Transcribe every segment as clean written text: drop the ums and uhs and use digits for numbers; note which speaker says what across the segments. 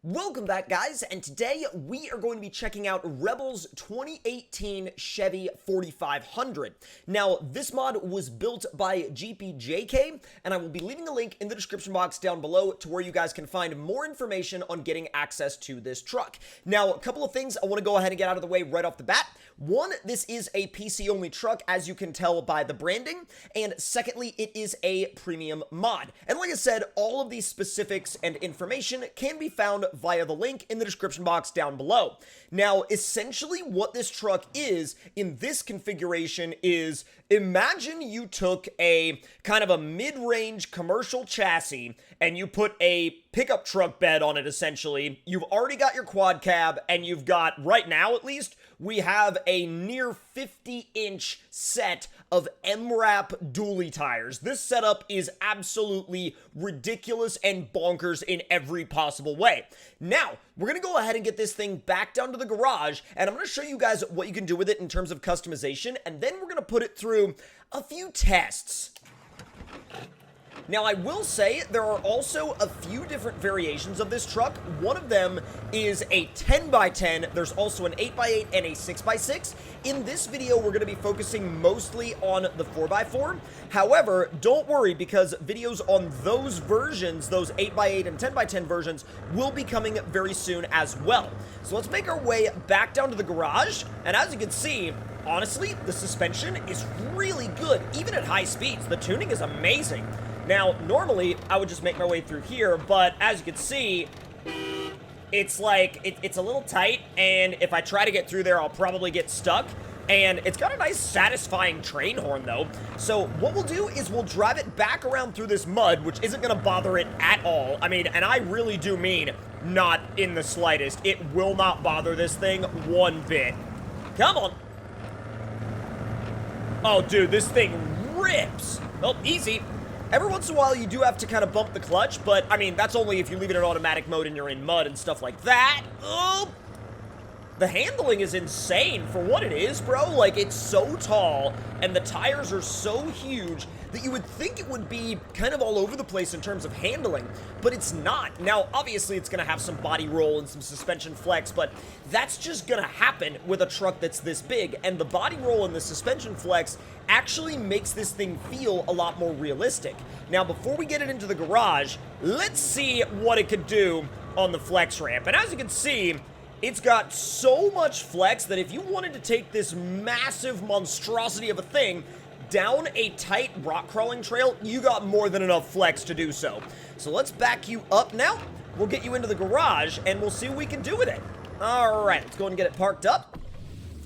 Speaker 1: Welcome back, guys, and today we are going to be checking out Rebel's 2018 Chevy 4500. Now, this mod was built by GPJK, and I will be leaving a link in the description box down below to where you guys can find more information on getting access to this truck. Now, a couple of things I want to go ahead and get out of the way right off the bat. One, this is a PC-only truck, as you can tell by the branding, and secondly, it is a premium mod. And like I said, all of these specifics and information can be found via the link in the description box down below. Now, essentially what this truck is in this configuration is, imagine you took a kind of a mid-range commercial chassis and you put a pickup truck bed on it, essentially. You've already got your quad cab, and you've got, right now at least, we have a near 50-inch set of MRAP dually tires. This setup is absolutely ridiculous and bonkers in every possible way. Now, we're going to go ahead and get this thing back down to the garage, and I'm going to show you guys what you can do with it in terms of customization, and then we're going to put it through a few tests. Now, I will say there are also a few different variations of this truck. One of them is a 10x10. There's also an 8x8 and a 6x6. In this video, we're going to be focusing mostly on the 4x4. However, don't worry, because videos on those versions, those 8x8 and 10x10 versions, will be coming very soon as well. So let's make our way back down to the garage. And as you can see, honestly, the suspension is really good, even at high speeds. The tuning is amazing. Now, normally, I would just make my way through here, but as you can see, it's like, it's a little tight, and if I try to get through there, I'll probably get stuck. And it's got a nice, satisfying train horn, though. So what we'll do is we'll drive it back around through this mud, which isn't going to bother it at all. I mean, and I really do mean not in the slightest. It will not bother this thing one bit. Come on. Oh, dude, this thing rips. Oh, easy. Every once in a while, you do have to kind of bump the clutch, but, I mean, that's only if you leave it in automatic mode and you're in mud and stuff like that. Oh! The handling is insane for what it is, bro. Like, it's so tall, and the tires are so huge that you would think it would be kind of all over the place in terms of handling, but it's not. Now, obviously, it's going to have some body roll and some suspension flex, but that's just going to happen with a truck that's this big, and the body roll and the suspension flex actually makes this thing feel a lot more realistic. Now, before we get it into the garage, let's see what it could do on the flex ramp. And as you can see, it's got so much flex that if you wanted to take this massive monstrosity of a thing down a tight rock crawling trail, you got more than enough flex to do so. So let's back you up now. We'll get you into the garage, and we'll see what we can do with it. All right, let's go ahead and get it parked up.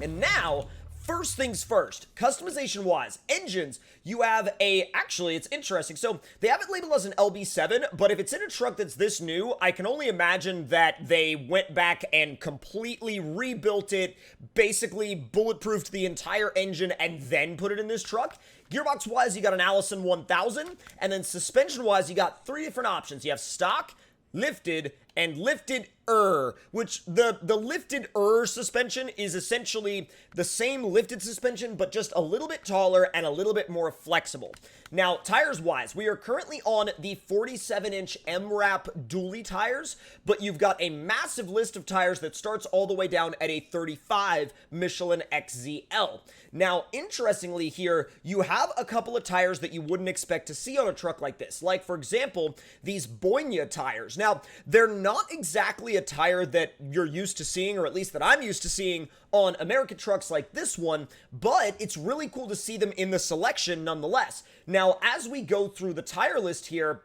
Speaker 1: And now, first things first, customization-wise, engines, you have actually, it's interesting. So they have it labeled as an LB7, but if it's in a truck that's this new, I can only imagine that they went back and completely rebuilt it, basically bulletproofed the entire engine, and then put it in this truck. Gearbox-wise, you got an Allison 1000, and then suspension-wise, you got three different options. You have stock, lifted, and lifted-er, which the lifted-er suspension is essentially the same lifted suspension, but just a little bit taller and a little bit more flexible. Now, tires-wise, we are currently on the 47-inch MRAP dually tires, but you've got a massive list of tires that starts all the way down at a 35 Michelin XZL. Now, interestingly here, you have a couple of tires that you wouldn't expect to see on a truck like this. Like, for example, these Boyna tires. Now, they're not exactly a tire that you're used to seeing, or at least that I'm used to seeing on American trucks like this one, but it's really cool to see them in the selection nonetheless. Now, as we go through the tire list here,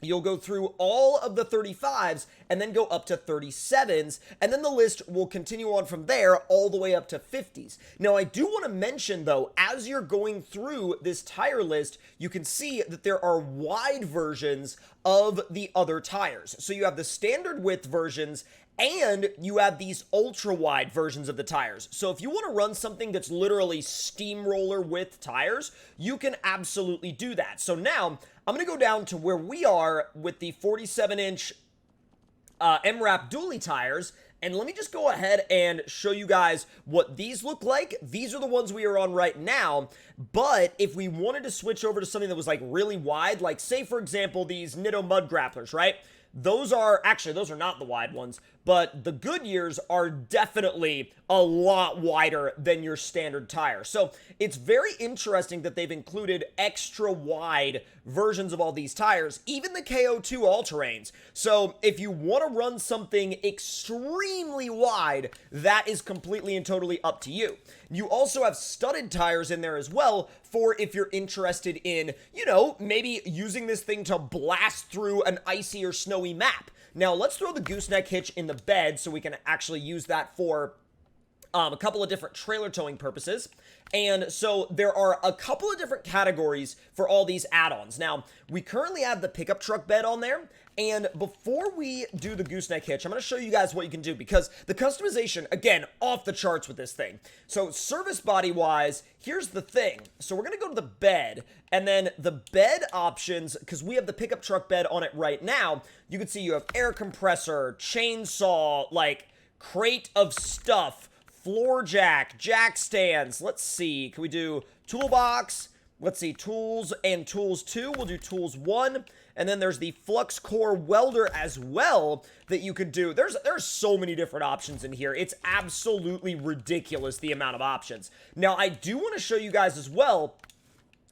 Speaker 1: you'll go through all of the 35s and then go up to 37s, and then the list will continue on from there all the way up to 50s. Now, I do want to mention, though, as you're going through this tire list, you can see that there are wide versions of the other tires. So you have the standard width versions, and you have these ultra-wide versions of the tires. So if you want to run something that's literally steamroller width tires, you can absolutely do that. So now, I'm going to go down to where we are with the 47-inch MRAP dually tires, and let me just go ahead and show you guys what these look like. These are the ones we are on right now, but if we wanted to switch over to something that was like really wide, like say for example these Nitto Mud Grapplers, right? those are not the wide ones, but the Goodyears are definitely a lot wider than your standard tire. So it's very interesting that they've included extra wide versions of all these tires, even the KO2 all-terrains. So if you want to run something extremely wide, that is completely and totally up to you. You also have studded tires in there as well for if you're interested in, you know, maybe using this thing to blast through an icy or snowy map. Now, let's throw the gooseneck hitch in the bed so we can actually use that for a couple of different trailer towing purposes. And so there are a couple of different categories for all these add-ons. Now, we currently have the pickup truck bed on there. And before we do the gooseneck hitch, I'm going to show you guys what you can do because the customization, again, off the charts with this thing. So service body wise, here's the thing. So we're going to go to the bed, and then the bed options, because we have the pickup truck bed on it right now, you can see you have air compressor, chainsaw, like crate of stuff, floor jack, jack stands. Let's see, can we do toolbox? Let's see, tools and tools 2. We'll do tools 1. And then there's the flux core welder as well that you could do. There's so many different options in here. It's absolutely ridiculous, the amount of options. Now, I do want to show you guys as well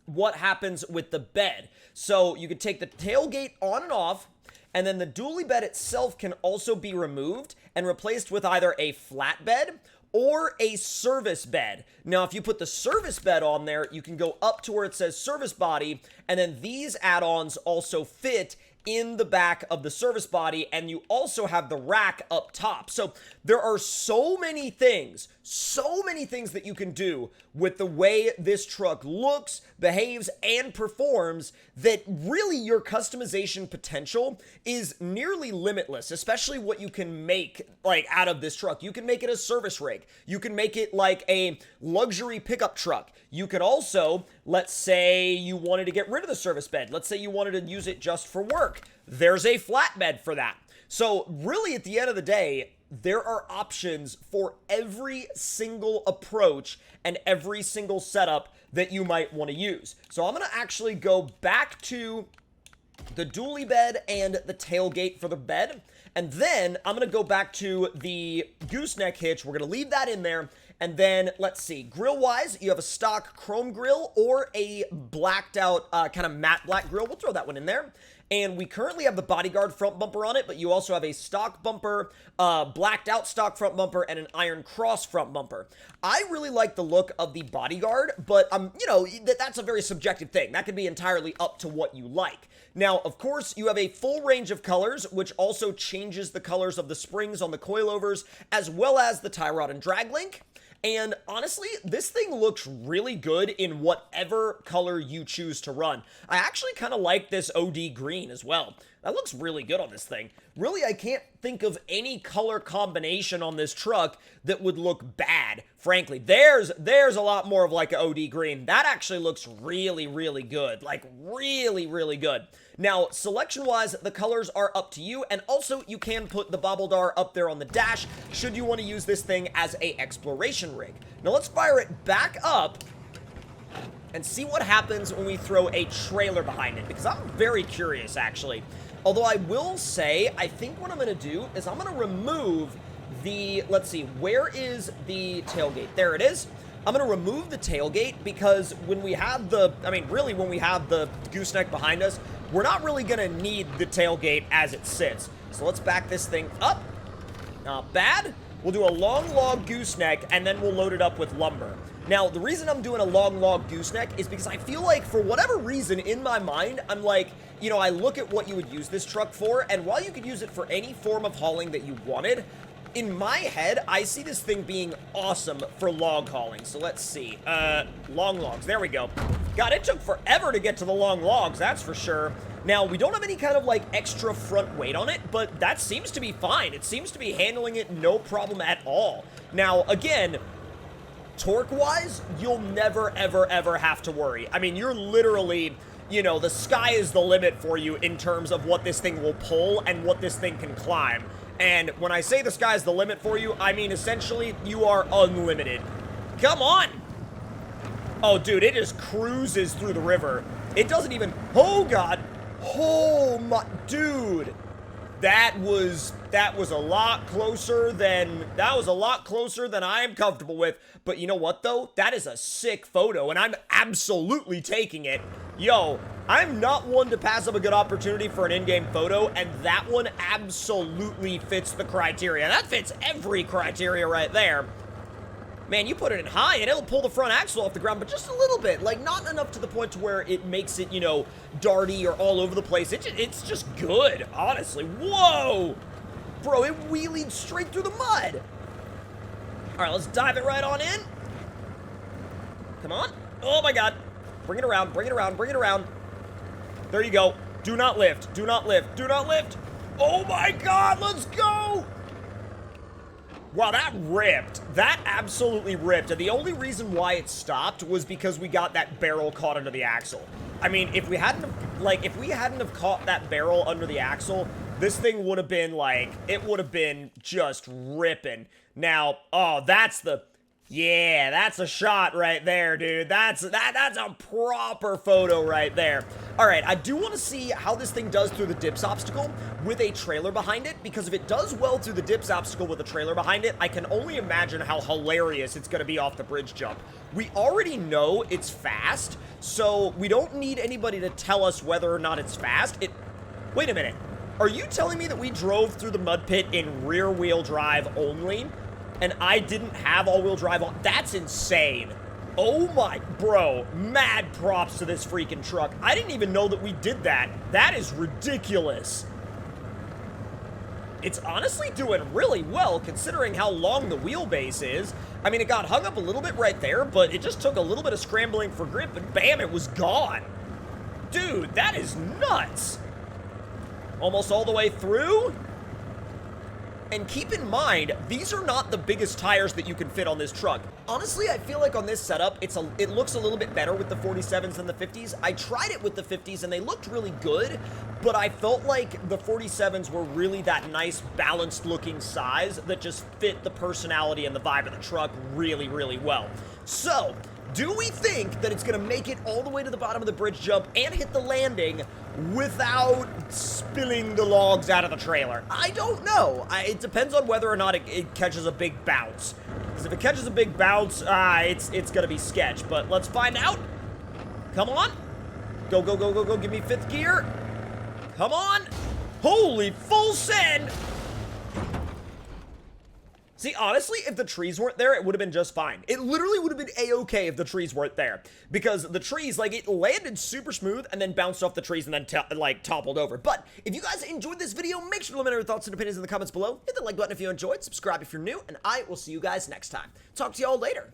Speaker 1: what happens with the bed. So you could take the tailgate on and off, and then the dually bed itself can also be removed and replaced with either a flat bed or a service bed. Now, if you put the service bed on there, you can go up to where it says service body, and then these add-ons also fit in the back of the service body, and you also have the rack up top. So there are so many things that you can do with the way this truck looks, behaves, and performs that really your customization potential is nearly limitless, especially what you can make like out of this truck. You can make it a service rig. You can make it like a luxury pickup truck. You could also, let's say you wanted to get rid of the service bed. Let's say you wanted to use it just for work. There's a flatbed for that. So really at the end of the day, there are options for every single approach and every single setup that you might want to use. So I'm going to actually go back to the dually bed and the tailgate for the bed. And then I'm going to go back to the gooseneck hitch. We're going to leave that in there. And then, let's see, grill-wise, you have a stock chrome grill or a blacked-out kind of matte black grill. We'll throw that one in there. And we currently have the bodyguard front bumper on it, but you also have a stock bumper, blacked-out stock front bumper, and an iron cross front bumper. I really like the look of the bodyguard, but, you know, that's a very subjective thing. That could be entirely up to what you like. Now, of course, you have a full range of colors, which also changes the colors of the springs on the coilovers, as well as the tie rod and drag link. And honestly, this thing looks really good in whatever color you choose to run. I actually kind of like this OD green as well. That looks really good on this thing. Really, I can't think of any color combination on this truck that would look bad, frankly. There's a lot more of like an OD green. That actually looks really, really good. Like, really, really good. Now, selection-wise, the colors are up to you, and also you can put the Bobbledar up there on the dash should you want to use this thing as a exploration rig. Now, let's fire it back up and see what happens when we throw a trailer behind it, because I'm very curious, actually. Although I will say, I think what I'm going to do is I'm going to remove the, let's see, where is the tailgate? There it is. I'm going to remove the tailgate because when we have the, really when we have the gooseneck behind us, we're not really going to need the tailgate as it sits. So let's back this thing up. Not bad. We'll do a long log gooseneck and then we'll load it up with lumber. Now, the reason I'm doing a long log gooseneck is because I feel like for whatever reason in my mind, I'm like, you know, I look at what you would use this truck for, and while you could use it for any form of hauling that you wanted, in my head, I see this thing being awesome for log hauling. So let's see. Long logs. There we go. God, it took forever to get to the long logs, that's for sure. Now, we don't have any kind of, like, extra front weight on it, but that seems to be fine. It seems to be handling it no problem at all. Now, again, torque-wise, you'll never, ever, ever have to worry. I mean, you're literally, you know, the sky is the limit for you in terms of what this thing will pull and what this thing can climb. And when I say the sky's the limit for you, I mean essentially you are unlimited. Come on! Oh, dude, it just cruises through the river. It doesn't even... Oh, God. Oh, my... Dude. That was a lot closer than I am comfortable with. But you know what though? That is a sick photo and I'm absolutely taking it. Yo, I'm not one to pass up a good opportunity for an in-game photo, and that one absolutely fits the criteria. That fits every criteria right there. Man, you put it in high and it'll pull the front axle off the ground, but just a little bit. Like, not enough to the point to where it makes it, you know, darty or all over the place. It's just good, honestly. Whoa! Bro, it wheelied straight through the mud. All right, let's dive it right on in. Come on. Oh, my God. Bring it around, bring it around, bring it around. There you go. Do not lift. Do not lift. Do not lift. Oh, my God. Let's go. Wow, that ripped. That absolutely ripped. And the only reason why it stopped was because we got that barrel caught under the axle. I mean, if we hadn't have caught that barrel under the axle, this thing would have been like, it would have been just ripping. Now, oh, that's a shot right there, dude. That's a proper photo right there. All right, I do want to see how this thing does through the dips obstacle with a trailer behind it, because if it does well through the dips obstacle with a trailer behind it, I can only imagine how hilarious it's going to be off the bridge jump. We already know it's fast, so we don't need anybody to tell us whether or not it's fast. Wait a minute. Are you telling me that we drove through the mud pit in rear-wheel drive only? And I didn't have all-wheel drive on? That's insane. Oh my, bro, mad props to this freaking truck. I didn't even know that we did that. That is ridiculous. It's honestly doing really well considering how long the wheelbase is. I mean, it got hung up a little bit right there, but it just took a little bit of scrambling for grip, and bam, it was gone. Dude, that is nuts. Almost all the way through. And keep in mind, these are not the biggest tires that you can fit on this truck. Honestly, I feel like on this setup, it looks a little bit better with the 47s than the 50s. I tried it with the 50s and they looked really good, but I felt like the 47s were really that nice, balanced looking size that just fit the personality and the vibe of the truck really, really well. So, do we think that it's gonna make it all the way to the bottom of the bridge jump and hit the landing without spilling the logs out of the trailer? I don't know. It depends on whether or not it catches a big bounce. Because if it catches a big bounce, it's gonna be sketch. But let's find out. Come on. Go, go, go, go, go. Give me fifth gear. Come on. Holy full send. See, honestly, if the trees weren't there, it would have been just fine. It literally would have been a-okay if the trees weren't there. Because the trees, like, it landed super smooth and then bounced off the trees and then, like, toppled over. But if you guys enjoyed this video, make sure to let me know your thoughts and opinions in the comments below. Hit the like button if you enjoyed, subscribe if you're new, and I will see you guys next time. Talk to y'all later.